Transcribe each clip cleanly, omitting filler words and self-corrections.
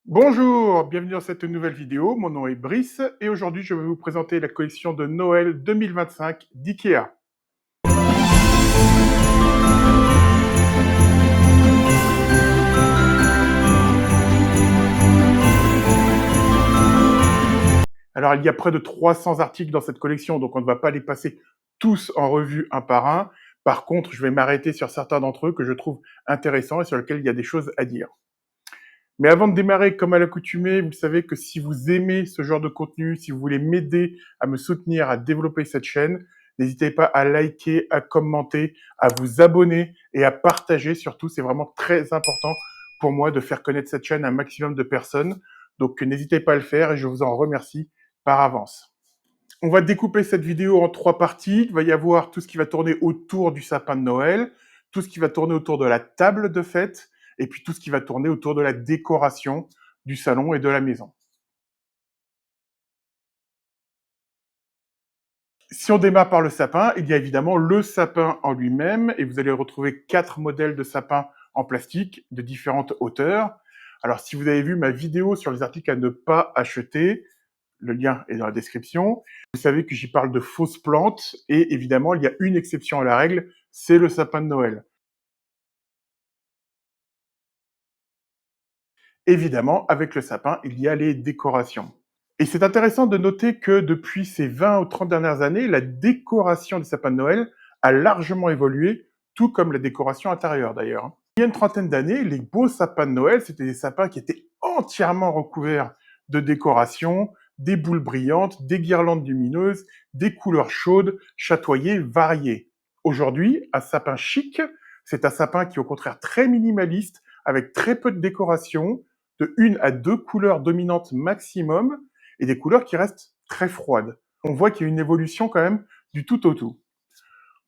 Bonjour, bienvenue dans cette nouvelle vidéo. Mon nom est Brice et aujourd'hui je vais vous présenter la collection de Noël 2025 d'IKEA. Alors il y a près de 300 articles dans cette collection, donc on ne va pas les passer tous en revue un par un. Par contre, je vais m'arrêter sur certains d'entre eux que je trouve intéressants et sur lesquels il y a des choses à dire. Mais avant de démarrer, comme à l'accoutumée, vous savez que si vous aimez ce genre de contenu, si vous voulez m'aider à me soutenir, à développer cette chaîne, n'hésitez pas à liker, à commenter, à vous abonner et à partager surtout. C'est vraiment très important pour moi de faire connaître cette chaîne à un maximum de personnes. Donc n'hésitez pas à le faire et je vous en remercie par avance. On va découper cette vidéo en 3 parties. Il va y avoir tout ce qui va tourner autour du sapin de Noël, tout ce qui va tourner autour de la table de fête, et puis tout ce qui va tourner autour de la décoration du salon et de la maison. Si on démarre par le sapin, il y a évidemment le sapin en lui-même, et vous allez retrouver 4 modèles de sapin en plastique de différentes hauteurs. Alors si vous avez vu ma vidéo sur les articles à ne pas acheter, le lien est dans la description. Vous savez que j'y parle de fausses plantes et évidemment, il y a une exception à la règle, c'est le sapin de Noël. Évidemment, avec le sapin, il y a les décorations. Et c'est intéressant de noter que depuis ces 20 ou 30 dernières années, la décoration des sapins de Noël a largement évolué, tout comme la décoration intérieure d'ailleurs. Il y a une trentaine d'années, les beaux sapins de Noël, c'était des sapins qui étaient entièrement recouverts de décorations, des boules brillantes, des guirlandes lumineuses, des couleurs chaudes, chatoyées, variées. Aujourd'hui, un sapin chic, c'est un sapin qui est au contraire très minimaliste, avec très peu de décoration, de 1 à 2 couleurs dominantes maximum, et des couleurs qui restent très froides. On voit qu'il y a une évolution quand même du tout au tout.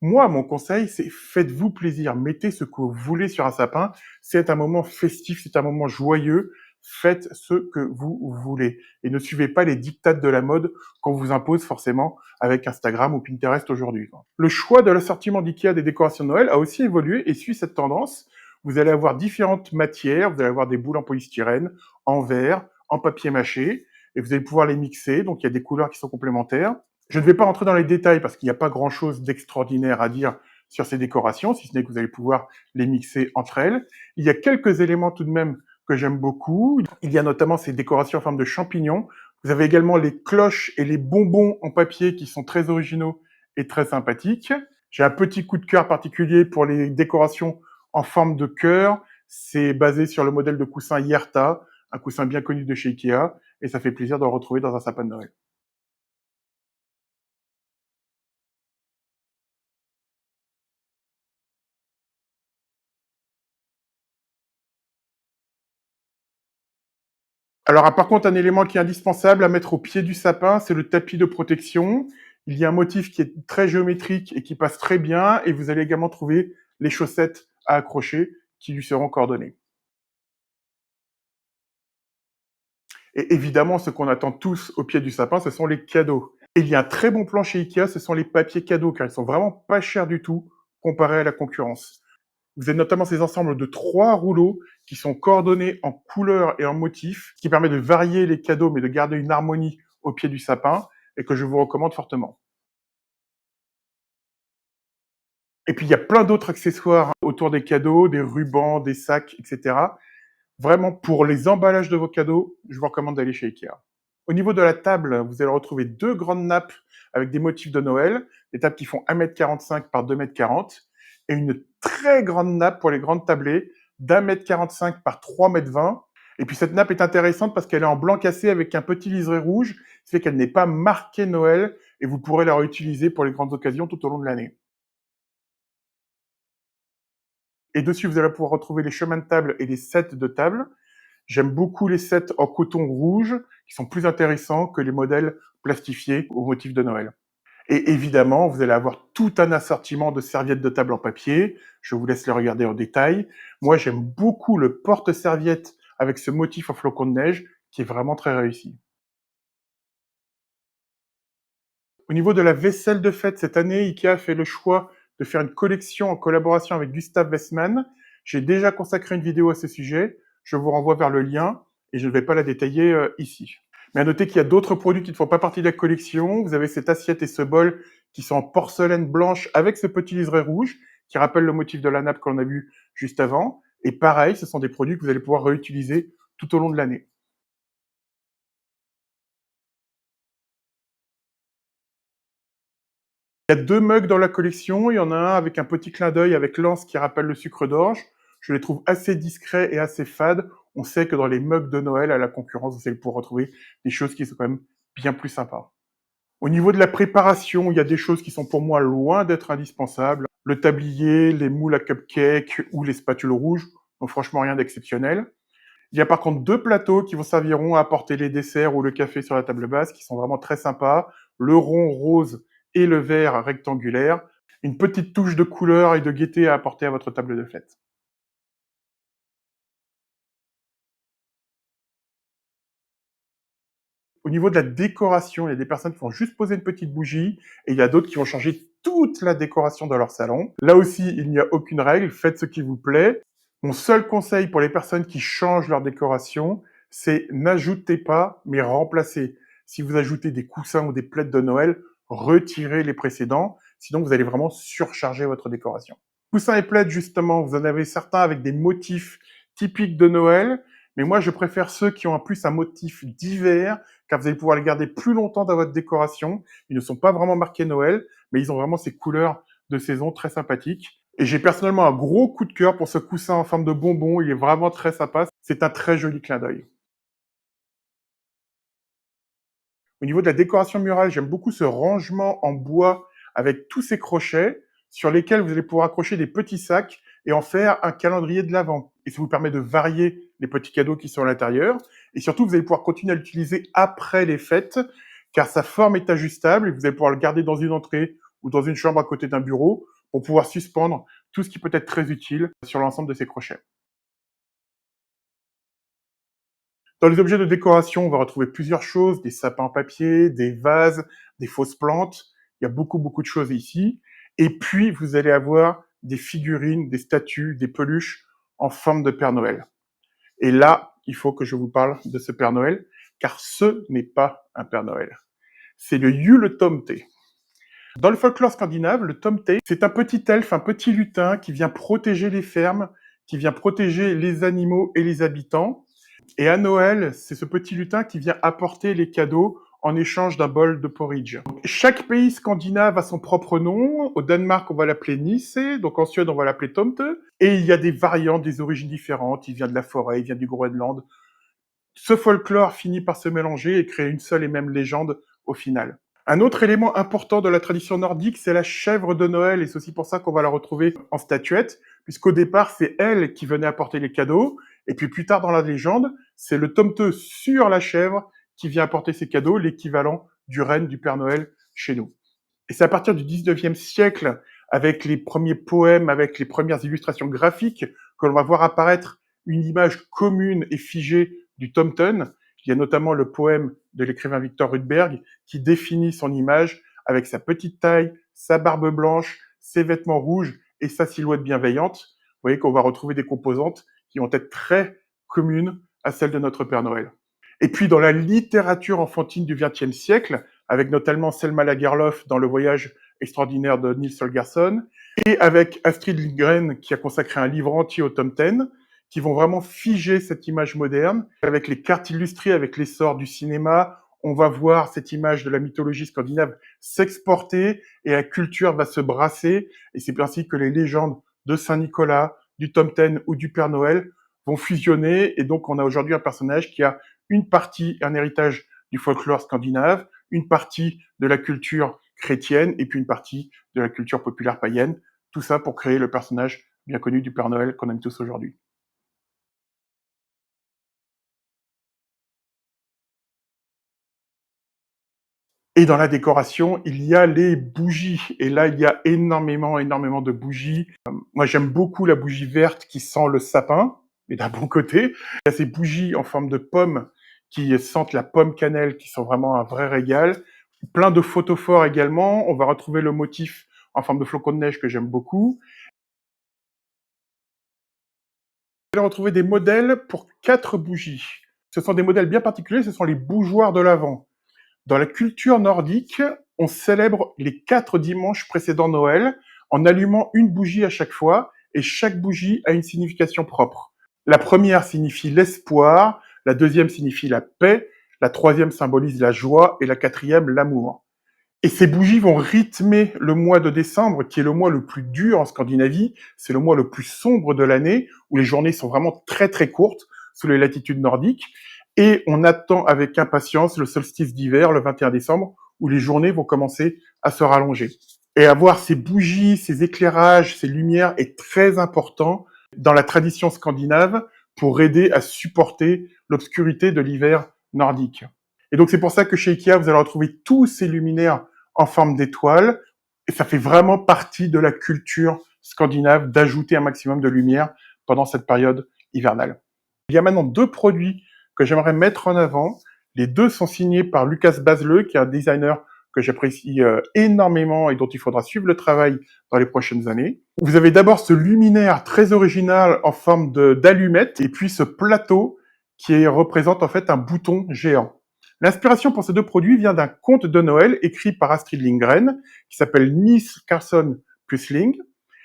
Moi, mon conseil, c'est faites-vous plaisir, mettez ce que vous voulez sur un sapin. C'est un moment festif, c'est un moment joyeux. Faites ce que vous voulez et ne suivez pas les dictates de la mode qu'on vous impose forcément avec Instagram ou Pinterest aujourd'hui. Le choix de l'assortiment d'IKEA des décorations de Noël a aussi évolué et suit cette tendance. Vous allez avoir différentes matières, vous allez avoir des boules en polystyrène, en verre, en papier mâché, et vous allez pouvoir les mixer, donc il y a des couleurs qui sont complémentaires. Je ne vais pas rentrer dans les détails parce qu'il n'y a pas grand-chose d'extraordinaire à dire sur ces décorations, si ce n'est que vous allez pouvoir les mixer entre elles. Il y a quelques éléments tout de même que j'aime beaucoup. Il y a notamment ces décorations en forme de champignons. Vous avez également les cloches et les bonbons en papier qui sont très originaux et très sympathiques. J'ai un petit coup de cœur particulier pour les décorations en forme de cœur. C'est basé sur le modèle de coussin Yerta, un coussin bien connu de chez Ikea, et ça fait plaisir de le retrouver dans un sapin de Noël. Alors, par contre, un élément qui est indispensable à mettre au pied du sapin, c'est le tapis de protection. Il y a un motif qui est très géométrique et qui passe très bien, et vous allez également trouver les chaussettes à accrocher qui lui seront coordonnées. Et évidemment, ce qu'on attend tous au pied du sapin, ce sont les cadeaux. Et il y a un très bon plan chez Ikea, ce sont les papiers cadeaux, car ils sont vraiment pas chers du tout comparés à la concurrence. Vous avez notamment ces ensembles de 3 rouleaux qui sont coordonnés en couleurs et en motifs, ce qui permet de varier les cadeaux, mais de garder une harmonie au pied du sapin, et que je vous recommande fortement. Et puis, il y a plein d'autres accessoires autour des cadeaux, des rubans, des sacs, etc. Vraiment, pour les emballages de vos cadeaux, je vous recommande d'aller chez Ikea. Au niveau de la table, vous allez retrouver 2 grandes nappes avec des motifs de Noël, des tables qui font 1,45 m par 2,40 m, et une très grande nappe pour les grandes tablées d'1,45 m par 3,20 m. Et puis cette nappe est intéressante parce qu'elle est en blanc cassé avec un petit liseré rouge, ce qui fait qu'elle n'est pas marquée Noël, et vous pourrez la réutiliser pour les grandes occasions tout au long de l'année. Et dessus, vous allez pouvoir retrouver les chemins de table et les sets de table. J'aime beaucoup les sets en coton rouge, qui sont plus intéressants que les modèles plastifiés au motif de Noël. Et évidemment, vous allez avoir tout un assortiment de serviettes de table en papier. Je vous laisse les regarder en détail. Moi, j'aime beaucoup le porte-serviette avec ce motif en flocon de neige, qui est vraiment très réussi. Au niveau de la vaisselle de fête, cette année, IKEA a fait le choix de faire une collection en collaboration avec Gustav Westman. J'ai déjà consacré une vidéo à ce sujet. Je vous renvoie vers le lien. et je ne vais pas la détailler ici. Mais à noter qu'il y a d'autres produits qui ne font pas partie de la collection. Vous avez cette assiette et ce bol qui sont en porcelaine blanche avec ce petit liseré rouge qui rappelle le motif de la nappe qu'on a vu juste avant. Et pareil, ce sont des produits que vous allez pouvoir réutiliser tout au long de l'année. Il y a 2 mugs dans la collection. Il y en a un avec un petit clin d'œil avec l'anse qui rappelle le sucre d'orge. Je les trouve assez discrets et assez fades. On sait que dans les mugs de Noël, à la concurrence, vous allez pouvoir retrouver des choses qui sont quand même bien plus sympas. Au niveau de la préparation, il y a des choses qui sont pour moi loin d'être indispensables. Le tablier, les moules à cupcake ou les spatules rouges. Donc franchement, rien d'exceptionnel. Il y a par contre 2 plateaux qui vous serviront à apporter les desserts ou le café sur la table basse, qui sont vraiment très sympas. Le rond rose et le vert rectangulaire. Une petite touche de couleur et de gaieté à apporter à votre table de fête. Au niveau de la décoration, il y a des personnes qui vont juste poser une petite bougie et il y a d'autres qui vont changer toute la décoration de leur salon. Là aussi, il n'y a aucune règle, faites ce qui vous plaît. Mon seul conseil pour les personnes qui changent leur décoration, c'est n'ajoutez pas, mais remplacez. Si vous ajoutez des coussins ou des plaids de Noël, retirez les précédents, sinon vous allez vraiment surcharger votre décoration. Coussins et plaids, justement, vous en avez certains avec des motifs typiques de Noël, mais moi je préfère ceux qui ont en plus un motif d'hiver, car vous allez pouvoir les garder plus longtemps dans votre décoration. Ils ne sont pas vraiment marqués Noël, mais ils ont vraiment ces couleurs de saison très sympathiques. Et j'ai personnellement un gros coup de cœur pour ce coussin en forme de bonbon, il est vraiment très sympa, c'est un très joli clin d'œil. Au niveau de la décoration murale, j'aime beaucoup ce rangement en bois avec tous ces crochets sur lesquels vous allez pouvoir accrocher des petits sacs et en faire un calendrier de l'Avent. Et ça vous permet de varier les petits cadeaux qui sont à l'intérieur. Et surtout, vous allez pouvoir continuer à l'utiliser après les fêtes, car sa forme est ajustable et vous allez pouvoir le garder dans une entrée ou dans une chambre à côté d'un bureau pour pouvoir suspendre tout ce qui peut être très utile sur l'ensemble de ces crochets. Dans les objets de décoration, on va retrouver plusieurs choses, des sapins en papier, des vases, des fausses plantes. Il y a beaucoup, beaucoup de choses ici. Et puis, vous allez avoir des figurines, des statues, des peluches en forme de Père Noël. Et là, il faut que je vous parle de ce Père Noël, car ce n'est pas un Père Noël. C'est le Yule Tomte. Dans le folklore scandinave, le Tomte, c'est un petit elfe, un petit lutin qui vient protéger les fermes, qui vient protéger les animaux et les habitants. Et à Noël, c'est ce petit lutin qui vient apporter les cadeaux en échange d'un bol de porridge. Chaque pays scandinave a son propre nom. Au Danemark, on va l'appeler Nisse, donc en Suède, on va l'appeler Tomte. Et il y a des variantes, des origines différentes. Il vient de la forêt, il vient du Groenland. Ce folklore finit par se mélanger et créer une seule et même légende au final. Un autre élément important de la tradition nordique, c'est la chèvre de Noël, et c'est aussi pour ça qu'on va la retrouver en statuette, puisqu'au départ, c'est elle qui venait apporter les cadeaux, et puis plus tard dans la légende, c'est le tomteux sur la chèvre qui vient apporter ses cadeaux, l'équivalent du renne du Père Noël chez nous. Et c'est à partir du 19e siècle, avec les premiers poèmes, avec les premières illustrations graphiques, que l'on va voir apparaître une image commune et figée du Tomten. Il y a notamment le poème de l'écrivain Victor Rudberg qui définit son image avec sa petite taille, sa barbe blanche, ses vêtements rouges et sa silhouette bienveillante. Vous voyez qu'on va retrouver des composantes qui vont être très communes à celles de notre Père Noël. Et puis dans la littérature enfantine du XXe siècle, avec notamment Selma Lagerlöf dans Le Voyage extraordinaire de Niels Holgersson, et avec Astrid Lindgren qui a consacré un livre entier au Tom 10, qui vont vraiment figer cette image moderne. Avec les cartes illustrées, avec l'essor du cinéma, on va voir cette image de la mythologie scandinave s'exporter et la culture va se brasser. Et c'est ainsi que les légendes de Saint-Nicolas, du Tom 10 ou du Père Noël vont fusionner. Et donc on a aujourd'hui un personnage qui a une partie, un héritage du folklore scandinave, une partie de la culture chrétienne et puis une partie de la culture populaire païenne. Tout ça pour créer le personnage bien connu du Père Noël qu'on aime tous aujourd'hui. Et dans la décoration, il y a les bougies. Et là, il y a énormément, énormément de bougies. Moi, j'aime beaucoup la bougie verte qui sent le sapin, mais d'un bon côté. Il y a ces bougies en forme de pomme qui sentent la pomme cannelle, qui sont vraiment un vrai régal. Plein de photophores également. On va retrouver le motif en forme de flocon de neige que j'aime beaucoup. On va retrouver des modèles pour 4 bougies. ce sont des modèles bien particuliers, ce sont les bougeoirs de l'Avent. Dans la culture nordique, on célèbre les 4 dimanches précédant Noël en allumant une bougie à chaque fois, et chaque bougie a une signification propre. La première signifie l'espoir, la deuxième signifie la paix, la troisième symbolise la joie et la quatrième l'amour. Et ces bougies vont rythmer le mois de décembre, qui est le mois le plus dur en Scandinavie. C'est le mois le plus sombre de l'année, où les journées sont vraiment très très courtes sous les latitudes nordiques. Et on attend avec impatience le solstice d'hiver, le 21 décembre, où les journées vont commencer à se rallonger. Et avoir ces bougies, ces éclairages, ces lumières est très important dans la tradition scandinave pour aider à supporter l'obscurité de l'hiver nordique. Et donc c'est pour ça que chez Ikea, vous allez retrouver tous ces luminaires en forme d'étoiles, et ça fait vraiment partie de la culture scandinave d'ajouter un maximum de lumière pendant cette période hivernale. Il y a maintenant 2 produits que j'aimerais mettre en avant. Les 2 sont signés par Lucas Bazleux, qui est un designer que j'apprécie énormément et dont il faudra suivre le travail dans les prochaines années. Vous avez d'abord ce luminaire très original en forme d'allumette, et puis ce plateau qui représente en fait un bouton géant. L'inspiration pour ces 2 produits vient d'un conte de Noël écrit par Astrid Lindgren, qui s'appelle Nils Carlson Pysling,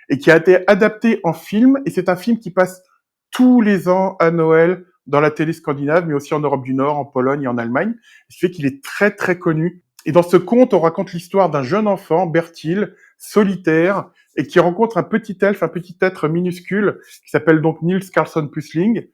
et qui a été adapté en film, et c'est un film qui passe tous les ans à Noël dans la télé scandinave, mais aussi en Europe du Nord, en Pologne et en Allemagne, ce qui fait qu'il est très très connu. Et dans ce conte, on raconte l'histoire d'un jeune enfant, Bertil, solitaire, et qui rencontre un petit elfe, un petit être minuscule, qui s'appelle donc Nils Carlson Pysling,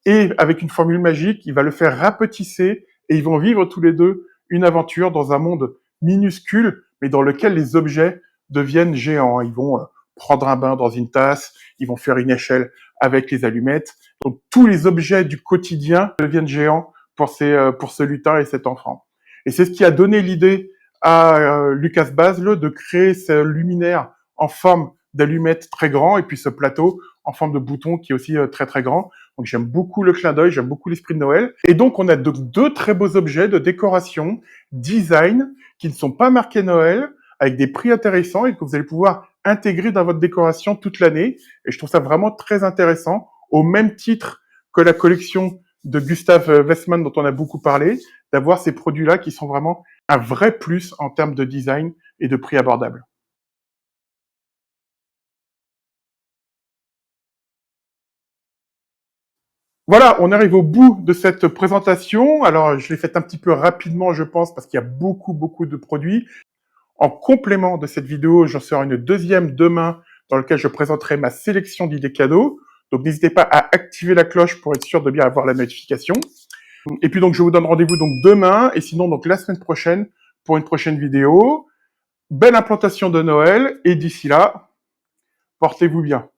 et avec une formule magique, il va le faire rapetisser, et ils vont vivre tous les 2 une aventure dans un monde minuscule, mais dans lequel les objets deviennent géants. Ils vont prendre un bain dans une tasse, ils vont faire une échelle avec les allumettes. Donc tous les objets du quotidien deviennent géants pour ce lutin et cet enfant. Et c'est ce qui a donné l'idée à Lucas Bazleux de créer ce luminaire en forme d'allumette très grand, et puis ce plateau en forme de bouton qui est aussi très très grand. Donc j'aime beaucoup le clin d'œil, j'aime beaucoup l'esprit de Noël. Et donc on a 2 très beaux objets de décoration, design, qui ne sont pas marqués Noël, avec des prix intéressants et que vous allez pouvoir intégrer dans votre décoration toute l'année. Et je trouve ça vraiment très intéressant, au même titre que la collection de Gustav Westman dont on a beaucoup parlé, d'avoir ces produits-là qui sont vraiment un vrai plus en termes de design et de prix abordable. Voilà, on arrive au bout de cette présentation. Alors, je l'ai faite un petit peu rapidement, je pense, parce qu'il y a beaucoup de produits. En complément de cette vidéo, j'en ferai une deuxième demain dans laquelle je présenterai ma sélection d'idées cadeaux. Donc, n'hésitez pas à activer la cloche pour être sûr de bien avoir la notification. Et puis, donc, je vous donne rendez-vous donc demain et sinon, donc, la semaine prochaine pour une prochaine vidéo. Belle implantation de Noël et d'ici là, portez-vous bien.